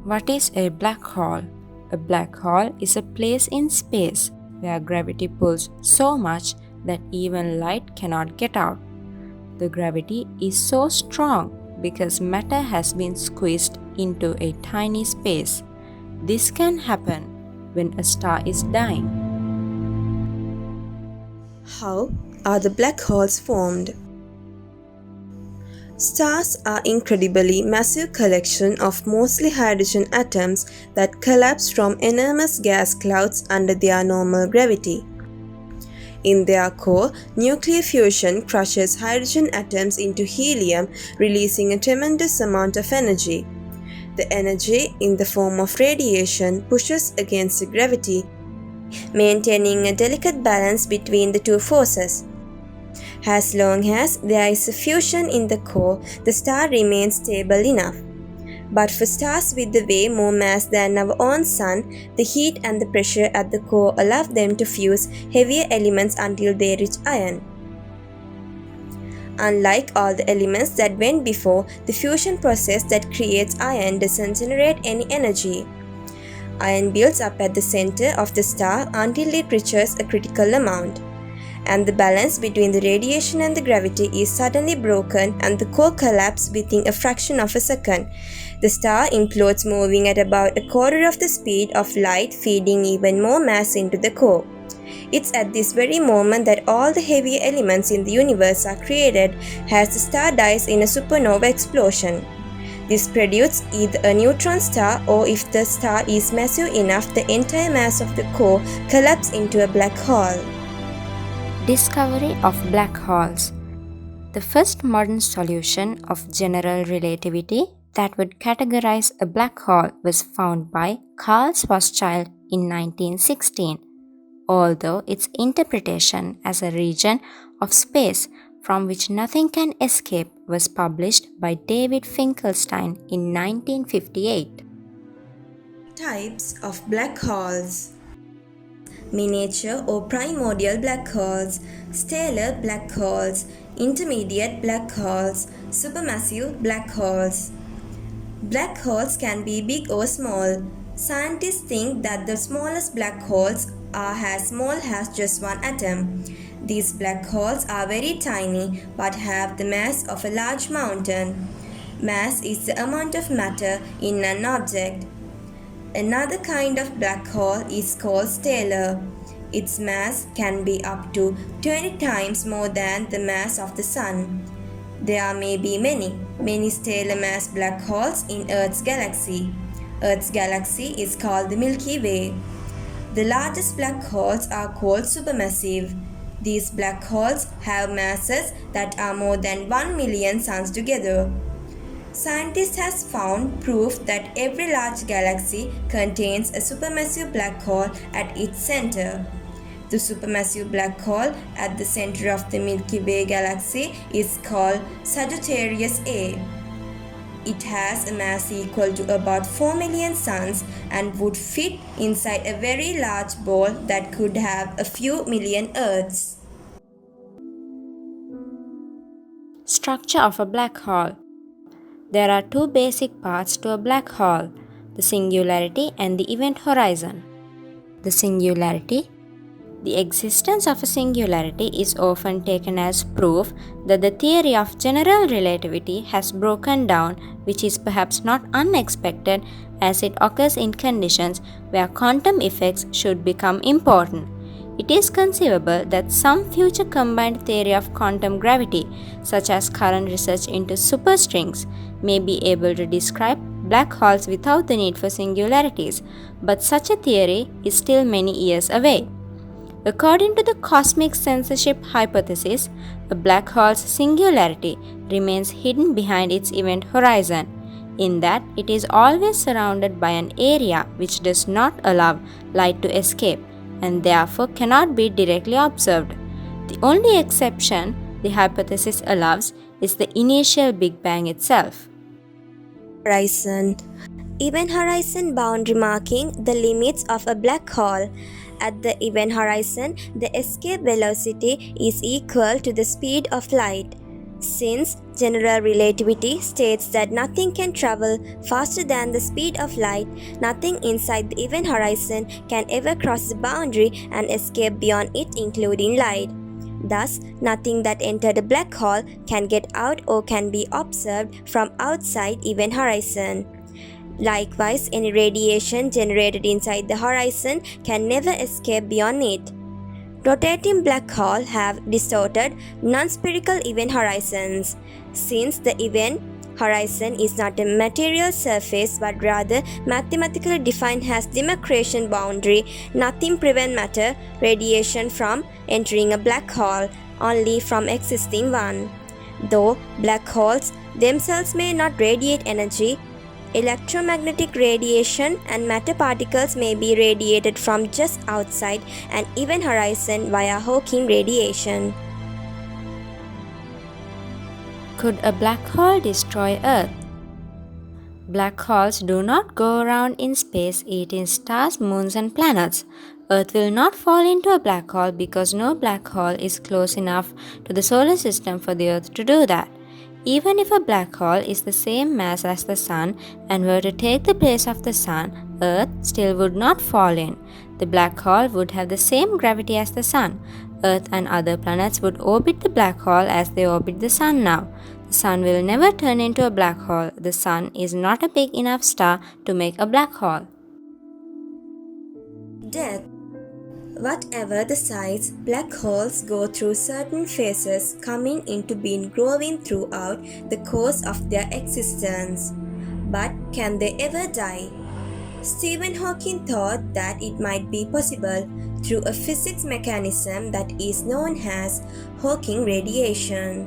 What is a black hole? A black hole is a place in space where gravity pulls so much that even light cannot get out. The gravity is so strong because matter has been squeezed into a tiny space. This can happen when a star is dying. How are the black holes formed? Stars are incredibly massive collection of mostly hydrogen atoms that collapse from enormous gas clouds under their normal gravity. In their core, nuclear fusion crushes hydrogen atoms into helium, releasing a tremendous amount of energy. The energy, in the form of radiation, pushes against the gravity, maintaining a delicate balance between the two forces. As long as there is a fusion in the core, the star remains stable enough. But for stars with way more mass than our own Sun, the heat and the pressure at the core allow them to fuse heavier elements until they reach iron. Unlike all the elements that went before, the fusion process that creates iron doesn't generate any energy. Iron builds up at the center of the star until it reaches a critical amount, and the balance between the radiation and the gravity is suddenly broken and the core collapses within a fraction of a second. The star implodes, moving at about a quarter of the speed of light, feeding even more mass into the core. It's at this very moment that all the heavier elements in the universe are created as the star dies in a supernova explosion. This produces either a neutron star, or if the star is massive enough, the entire mass of the core collapses into a black hole. Discovery of black holes. The first modern solution of general relativity that would categorize a black hole was found by Carl Schwarzschild in 1916, although its interpretation as a region of space from which nothing can escape was published by David Finkelstein in 1958. Types of black holes: miniature or primordial black holes, stellar black holes, intermediate black holes, supermassive black holes. Black holes can be big or small. Scientists think that the smallest black holes are as small as just one atom. These black holes are very tiny but have the mass of a large mountain. Mass is the amount of matter in an object. Another kind of black hole is called stellar. Its mass can be up to 20 times more than the mass of the Sun. There may be many stellar mass black holes in Earth's galaxy. Earth's galaxy is called the Milky Way. The largest black holes are called supermassive. These black holes have masses that are more than 1 million suns together. Scientists have found proof that every large galaxy contains a supermassive black hole at its center. The supermassive black hole at the center of the Milky Way galaxy is called Sagittarius A. It has a mass equal to about 4 million suns and would fit inside a very large ball that could have a few million Earths. Structure of a black hole. There are two basic parts to a black hole: the singularity and the event horizon. The singularity. The existence of a singularity is often taken as proof that the theory of general relativity has broken down, which is perhaps not unexpected as it occurs in conditions where quantum effects should become important. It is conceivable that some future combined theory of quantum gravity, such as current research into superstrings, may be able to describe black holes without the need for singularities, but such a theory is still many years away. According to the cosmic censorship hypothesis, a black hole's singularity remains hidden behind its event horizon, in that it is always surrounded by an area which does not allow light to escape and therefore cannot be directly observed. The only exception the hypothesis allows is the initial Big Bang itself. Horizon. Event horizon boundary marking the limits of a black hole. At the event horizon, the escape velocity is equal to the speed of light. Since general relativity states that nothing can travel faster than the speed of light, nothing inside the event horizon can ever cross the boundary and escape beyond it, including light. Thus, nothing that entered a black hole can get out or can be observed from outside event horizon. Likewise, any radiation generated inside the horizon can never escape beyond it. Rotating black holes have distorted non-spherical event horizons. Since the event horizon is not a material surface but rather mathematically defined as demarcation boundary, nothing prevents matter radiation from entering a black hole, only from existing one. Though black holes themselves may not radiate energy, electromagnetic radiation and matter particles may be radiated from just outside an event horizon via Hawking radiation. Could a black hole destroy Earth? Black holes do not go around in space eating stars, moons, and planets. Earth will not fall into a black hole because no black hole is close enough to the solar system for the Earth to do that. Even if a black hole is the same mass as the Sun and were to take the place of the Sun, Earth still would not fall in. The black hole would have the same gravity as the Sun. Earth and other planets would orbit the black hole as they orbit the Sun now. The Sun will never turn into a black hole. The Sun is not a big enough star to make a black hole. Death. Whatever the size, black holes go through certain phases, coming into being growing throughout the course of their existence. But can they ever die? Stephen Hawking thought that it might be possible through a physics mechanism that is known as Hawking radiation.